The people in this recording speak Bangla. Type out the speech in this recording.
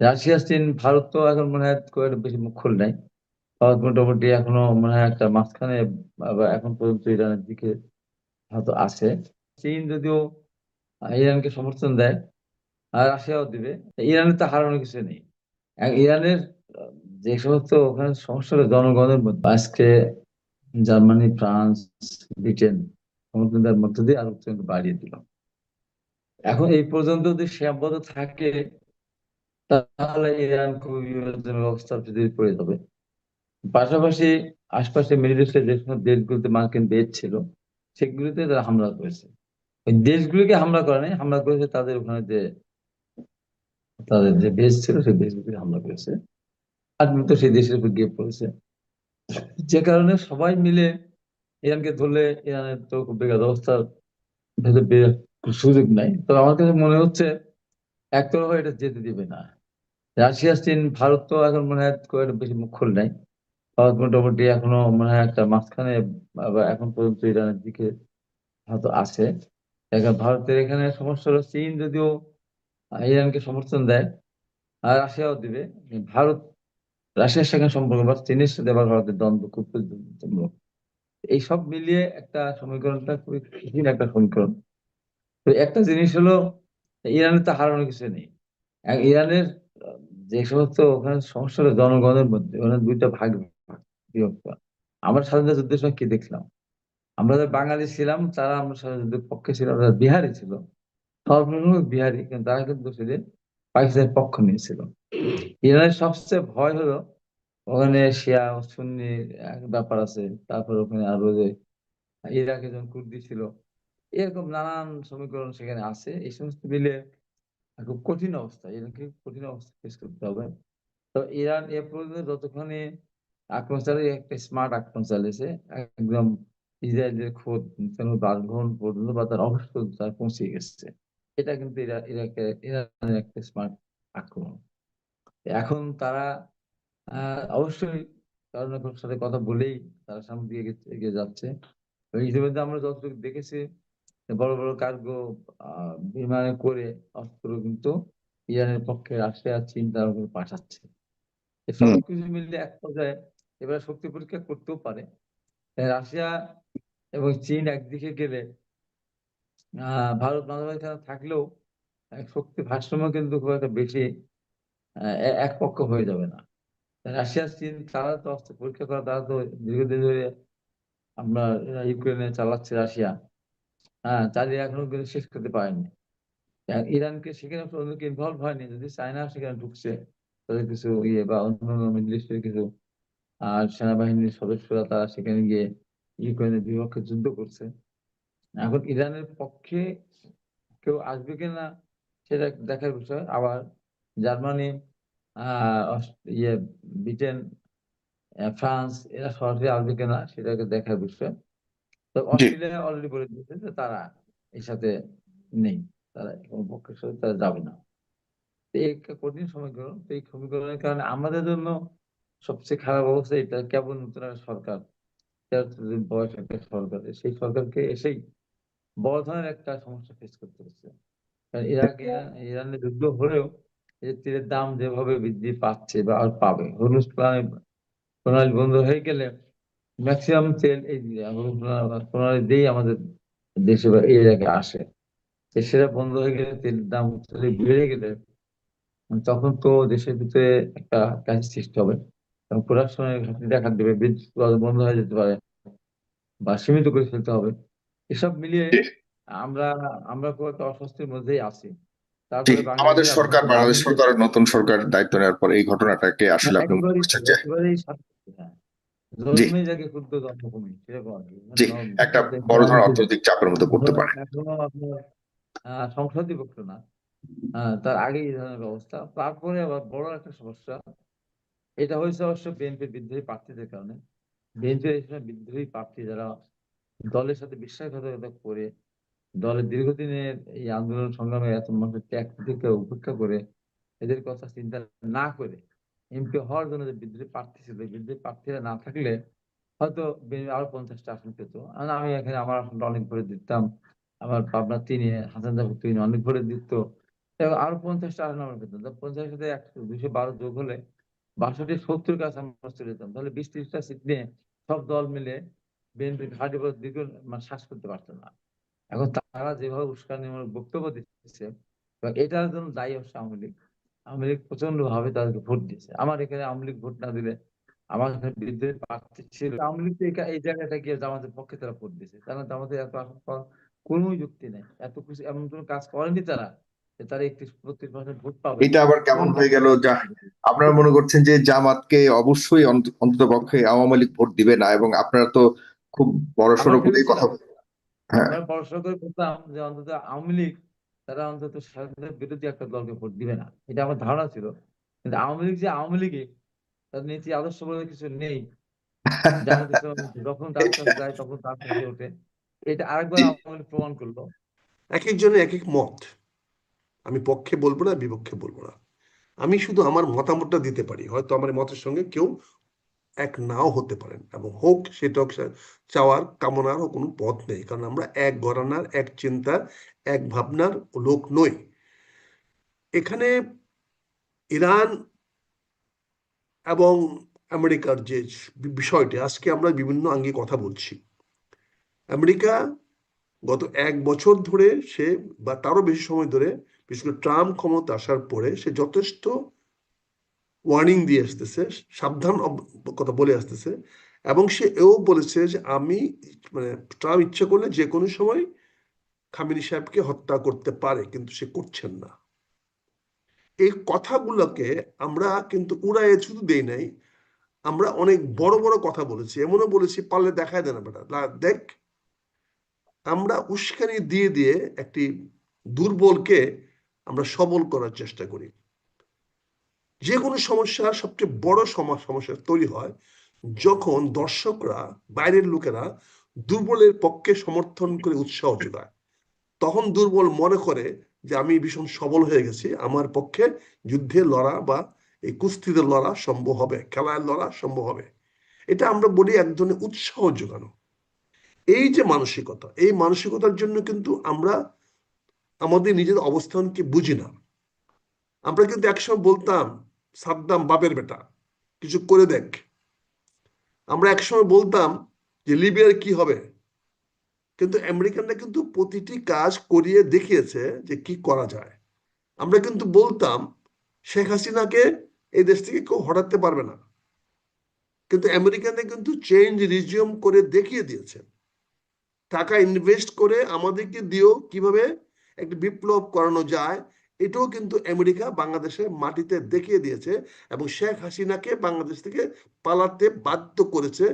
রাশিয়া, চীন, ভারত তো এখন মনে হয় খুব একটা বেশি মুখ খোল নাই। ভারত মোটামুটি এখনো মনে হয় একটা মাঝখানে বা এখন পর্যন্ত ইরানের দিকে হয়তো আছে। চীন যদিও ইরানকে সমর্থন দেয়, আর রাশিয়াও দিবে। ইরানের তো হারানোর কিছু নেই। ইরানের যে সমস্ত ওখানে সমস্যা হলো জনগণের মধ্যে আজকে জার্মানি, ফ্রান্স, ব্রিটেন সমর্থন দেওয়ার মধ্য দিয়ে আরো কিন্তু বাড়িয়ে দিল। এখন এই পর্যন্ত যদি সীমাবদ্ধ থাকে, তাহলে ইরান খুবই বিপজ্জনক অবস্থার ভিতরে পড়ে যাবে। পাশাপাশি আশপাশে মিডল ইস্টের যে সমস্ত দেশগুলোতে মার্কিন বেস ছিল, সেগুলিতে তারা হামলা করেছে। ওই দেশগুলিকে হামলা করে নাই, হামলা করেছে তাদের ওখানে যে তাদের যে বেস ছিল সেই দেশগুলিকে হামলা করেছে। আর তো সেই দেশের উপর গিয়ে পড়েছে, যে কারণে সবাই মিলে ইরানকে ধরলে ইরানের তো খুব বেকার অবস্থার ভেতর বেরোর সুযোগ নাই। তো আমার কাছে মনে হচ্ছে একতরফা এটা যেতে দিবে না। রাশিয়া, চীন, ভারত তো এখন মনে হয় খুব একটা বেশি মুখ খোল নাই। ভারত মোটামুটি এখনো মনে হয় একটা মাঝখানে বা এখন পর্যন্ত ইরানের দিকে হয়তো আছে। এখন ভারতের এখানে সমস্যা হলো চীন যদিও ইরানকে সমর্থন দেয়, আর রাশিয়াও দিবে। ভারত রাশিয়ার সঙ্গে সম্পর্ক বা চীনের সাথে আবার ভারতের দ্বন্দ্ব খুব প্রতিদ্বন্দ্বিতামূলক। এই সব মিলিয়ে একটা সমীকরণটা খুবই কঠিন একটা সমীকরণ। তো একটা জিনিস হলো, ইরানের তো হারানোর কিছু নেই। ইরানের যে সমস্ত ওখানে সমস্যা হলো জনগণের মধ্যে, ওখানে দুইটা ভাগ ভাগ, বিভক্ত। আমরা স্বাধীনতা যুদ্ধের সময় কি দেখলাম? আমরা যারা বাঙালি ছিলাম তারা আমরা স্বাধীনতা যুদ্ধের পক্ষে ছিলাম, যারা বিহারি ছিল সর্বপ্রথম বিহারি, কিন্তু তারা কিন্তু সেদিন পাকিস্তানের পক্ষ নিয়েছিল। ইরানের সবচেয়ে ভয় হলো ওখানে শিয়া ও সুন্নি এক ব্যাপার আছে। তারপর ওখানে আরো যে ইরাকে যখন কুর্দি ছিল, এরকম নানান সমীকরণ সেখানে আছে। এই সমস্ত মিলে খুব কঠিন অবস্থা, ইরানকে খুব কঠিন অবস্থা ফেস করতে হবে। তো ইরান এ পর্যন্ত যতখানি আক্রমণ চালিয়ে একটা স্মার্ট আক্রমণ চালিয়েছে, একদম ইসরায়েলের খোদ বাসভবন পর্যন্ত বা তার অবস্থা পর্যন্ত তার পৌঁছে গেছে। এটা কিন্তু ইরানের একটা স্মার্ট আক্রমণ। এখন তারা অবশ্যই কারো না কারোর সাথে কথা বলেই তারা সামনে দিয়ে এগিয়ে যাচ্ছে। তো ইতিমধ্যে আমরা যতটুকু দেখেছি, বড় বড় কার্গো বিমানে করে অস্ত্র কিন্তু ইরানের পক্ষে রাশিয়া, চীন তার উপর পাঠাচ্ছে। হুম। সবকিছু মিলে এক পর্যায়ে এবার শক্তি পরীক্ষা করতেও পারে। রাশিয়া এবং চীন একদিকে গেলে ভারত মাঝে মাঝখানে থাকলেও শক্তি ভারসাম্য কিন্তু খুব একটা বেশি এক পক্ষ হয়ে যাবে না। রাশিয়া, চীন তারা তো অস্ত্র পরীক্ষা করা, তারা তো দীর্ঘদিন ধরে আমরা ইউক্রেনে চালাচ্ছে রাশিয়া। হ্যাঁ, চালিয়ে এখনো কিন্তু শেষ করতে পারেনি। ইরানকে সেখানে অন্যকে ইনভলভ হয়নি। যদি চায়না সেখানে ঢুকছে, তাদের কিছু ইয়ে বা অন্য মিডল ইস্টের কিছু সেনাবাহিনীর সদস্যরা তারা সেখানে গিয়ে ইউক্রেনের বিপক্ষে যুদ্ধ করছে। এখন ইরানের পক্ষে কেউ আসবে কিনা সেটা দেখার বিষয়। আবার জার্মানি, ইয়ে ব্রিটেন, ফ্রান্স এরা সরাসরি আসবে কিনা সেটাকে দেখার বিষয়। তো জি। অস্ট্রেলিয়া অলরেডি বলে দিয়েছে যে তারা এর সাথে নেই, তারা কোনো পক্ষের সাথে তারা যাবে না। তো এই একটা কঠিন সমীকরণ। তো এই সমীকরণের কারণে আমাদের জন্য সবচেয়ে খারাপ অবস্থা এটা, কেবল নতুন একটা সরকার, 73 দিন বয়স একটা সরকার, সেই সরকারকে এসেই বড় ধরনের একটা সমস্যা ফেস করতে হচ্ছে। কারণ ইরানের যুদ্ধ হলেও এই যে তেলের দাম যেভাবে বৃদ্ধি পাচ্ছে বা আর পাবে, হরমুজ প্রণালী বন্ধ হয়ে গেলে ম্যাক্সিমাম তেল এই হরমুজ প্রণালী দিয়েই আমাদের দেশে বা এই জায়গায় আসে। সেটা বন্ধ হয়ে গেলে, তেলের দাম বেড়ে গেলে তখন তো দেশের ভিতরে একটা ক্রাইসিস সৃষ্টি হবে এবং প্রোডাকশনের ঘাটতি দেখা দেবে, বিদ্যুৎ উৎপাদন বন্ধ হয়ে যেতে পারে বা সীমিত করে ফেলতে হবে। এসব মিলিয়ে জি। আমরা আমরা খুব একটা অস্বস্তির মধ্যেই আছি। জি। তারপরে আমাদের বাঙালিরা সরকার, ভোটে বাংলাদেশ দাঁড়িয়ে সরকারের নতুন সরকার দায়িত্ব নেওয়ার পর এই ঘটনাটাকে আসলে আপনি মনে একেবারেই করছেন যে? একেবারেই হ্যাঁ, জি। জন্মে যাকে ক্ষুদ্র জন্মভূমি সেরকম আর কি। জি। মানে একটা বড় ধরনের অর্থনৈতিক চাপের মধ্যে পড়তে এখনো পারে। এখনো আপনার সংসদই পক্ষ না, তার আগে এই ধরনের ব্যবস্থা। তারপরে আবার বড় একটা সমস্যা, এটা হয়েছে অবশ্য বিএনপির বিদ্রোহী প্রার্থীদের কারণে। বিএনপির এই সময় বিদ্রোহী প্রার্থী যারা দলের সাথে বিশ্বাসঘাতকতা করে, দলের দীর্ঘদিনের এই আন্দোলন সংগ্রামে এত মানুষের ত্যাগ থেকে উপেক্ষা করে, এদের কথা চিন্তা না করে এমপি হওয়ার জন্য যে বিদ্রোহী প্রার্থী ছিল, এই বিদ্রোহী প্রার্থীরা না থাকলে হয়তো বিএনপি আরো 50টা আসন পেত। আর আমি এখানে আমার আসনটা অনেক ভোটে দিতাম, আমার পাবনা 3-এ হাসান জাফর 3 অনেক ভোটে দিত। আরো 50টা 8 নম্বর পেতাম, 50 সাথে 212 যোগ হলে 62-70 কাছে আমরা চলে যেতাম। তাহলে 20-30টা সিট নিয়ে সব দল মিলে বিএনপি ঘাঁটি পর দীর্ঘ মানে শ্বাস করতে পারতো না। এখন তারা যেভাবে উস্কানিমূলক বক্তব্য দিচ্ছে, এটার জন্য দায়ী হচ্ছে আওয়ামী লীগ। আওয়ামী লীগ প্রচন্ড ভাবে তাদেরকে ভোট দিয়েছে। আমার এখানে আওয়ামী লীগ ভোট না দিলে আমার এখানে বিদ্রোহী প্রার্থী ছিল, আওয়ামী লীগ তো এই জায়গাটা গিয়ে জামাতের পক্ষে তারা ভোট দিয়েছে। কারণ আমাদের এত আসন পাওয়ার কোনো যুক্তি নেই, এত কিছু এমন কোনো কাজ করেনি তারা যে তারা 31-32% ভোট পাবে। এটা আবার কেমন কোনো কাজ হয়ে গেল করেনি। যা আপনারা মনে করছেন যে জামাতকে অবশ্যই অন্তত পক্ষে আওয়ামী লীগ ভোট দিবে না, এবং আপনারা তো খুব আমরা বড়সড় করে কথা। ভেবেছিলাম, হ্যাঁ, আমরা পড়াশোনা করে বলতাম যে অন্তত আওয়ামী লীগ তারা অন্তত স্বাধীনতার বিরোধী একটা দলকে ভোট দিবে না, এটা আমার ধারণা ছিল। কিন্তু আওয়ামী লীগ যে আওয়ামী লীগে তার নীতি আদর্শ বলে কিছু নেই, জামাত ইসলাম যখন তার কাছে যায় তখন তার কাছে ওঠে, এটা আরেকবার জি। আওয়ামী লীগ প্রমাণ করলো। এক একজনের এক এক মত, আমি পক্ষে বলবো না, বিপক্ষে বলবো না, আমি শুধু আমার মতামতটা দিতে পারি। হয়তো আমার মতের সঙ্গে কেউ এক নাও হতে পারেন, এবং হোক সেটা চাওয়ার কামনারও কোনো পথ নেই, কারণ আমরা এক ঘরানার, এক চিন্তার, এক ভাবনার লোক নই। এখানে ইরান এবং আমেরিকার যে বিষয়টি আজকে আমরা বিভিন্ন আঙ্গিকে কথা বলছি, আমেরিকা গত 1 বছর ধরে সে, বা তারও বেশি সময় ধরে, বিশেষ করে ট্রাম্প ক্ষমতা আসার পরে সে যথেষ্ট ওয়ার্নিং দিয়ে আসতেছে, সাবধান কথা বলে আসতেছে, এবং সে এও বলেছে যে আমি, মানে ট্রাম্প ইচ্ছা করলে যে কোনো সময় খামেনি সাহেবকে হত্যা করতে পারে, কিন্তু সে করছেন না। এই কথাগুলোকে আমরা কিন্তু উড়াইয়ে শুধু দেই নাই, আমরা অনেক বড় বড় কথা বলেছি, এমনও বলেছি পারলে দেখায় দেন বেটা দেখ। আমরা উস্কানি দিয়ে দিয়ে একটি দুর্বলকে আমরা সবল করার চেষ্টা করি। যে কোনো সমস্যার সবচেয়ে বড় সমস্যা তৈরি হয় যখন দর্শকরা, বাইরের লোকেরা দুর্বলের পক্ষে সমর্থন করে উৎসাহ যোগায়। তখন দুর্বল মনে করে যে আমি ভীষণ সবল হয়ে গেছি, আমার পক্ষে যুদ্ধে লড়া বা এই কুস্তিতে লড়া সম্ভব হবে, খেলায় লড়া সম্ভব হবে। এটা আমরা বলি এক ধরনের উৎসাহ যোগানো। এই যে মানসিকতা, এই মানসিকতার জন্য কিন্তু আমরা আমাদের নিজের অবস্থানকে বুঝি না। আমরা কিন্তু একসময় বলতাম সাদ্দাম বাপের বেটা, কিছু করে দেখ। আমরা একসময় বলতাম যে লিবিয়ার কি হবে, কিন্তু আমেরিকানরা কিন্তু প্রতিটি কাজ করিয়ে দেখিয়েছে যে কি করা যায়। আমরা কিন্তু বলতাম শেখ হাসিনাকে এই দেশ থেকে কেউ হটাতে পারবে না, কিন্তু আমেরিকানরা কিন্তু চেঞ্জ রিজিউম করে দেখিয়ে দিয়েছে। টাকা ইনভেস্ট করে আমাদেরকে দিয়েও কিভাবে একটা বিপ্লব করানো যায়, এটাও কিন্তু আমেরিকা বাংলাদেশের মাটিতে দেখিয়ে দিয়েছে, এবং শেখ হাসিনাকে বাংলাদেশ থেকে পালাতে বাধ্য করেছে।